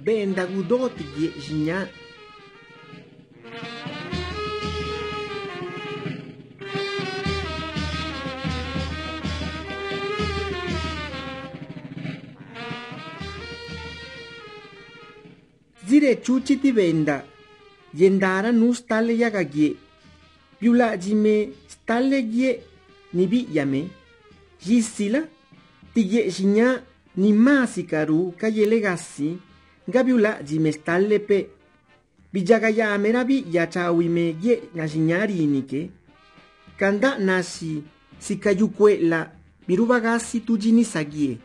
benda gudot ye jinya. Zire chuchi ti benda, yendara nu stalle yagagye, piula jime stalle gye ni bi yame, jisila ti ye jinya ni masikaru kayele gassi, gabiula jime stalle pe, bijagayame rabi yachawime gye ngajinyari inike, kanda nasi sikayukwela birubagassi tujini sagie,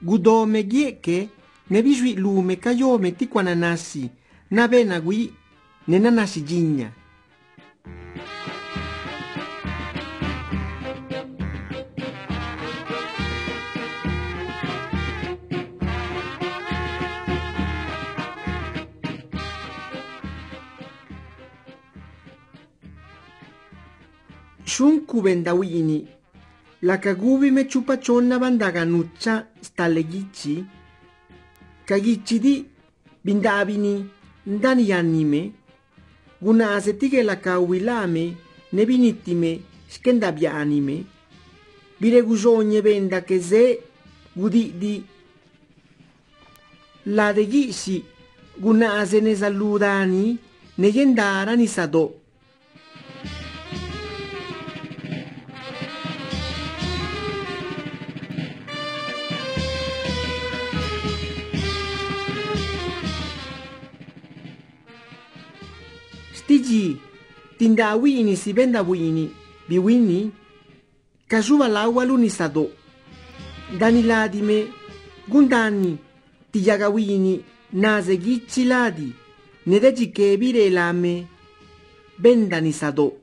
gudome gye ke, ne bijui lume kayome tikwana nasi na bena gui nena nasi jinya. Shunku bendawini la kagubi me chupachonna bandaga nucha stalegichi kagichidi bindabini ndani yanime guna asetige la kawilame ne binitime skendabianime bire gujonye benda keze gudidi la degishi guna azene saludani ne yendara ni sado. Stigi tindawini si bendawini biwini kajuva lawa lunisado dani ladime gundani tiyagawini naze gichi ladi nedeji kebire lame bendanisado.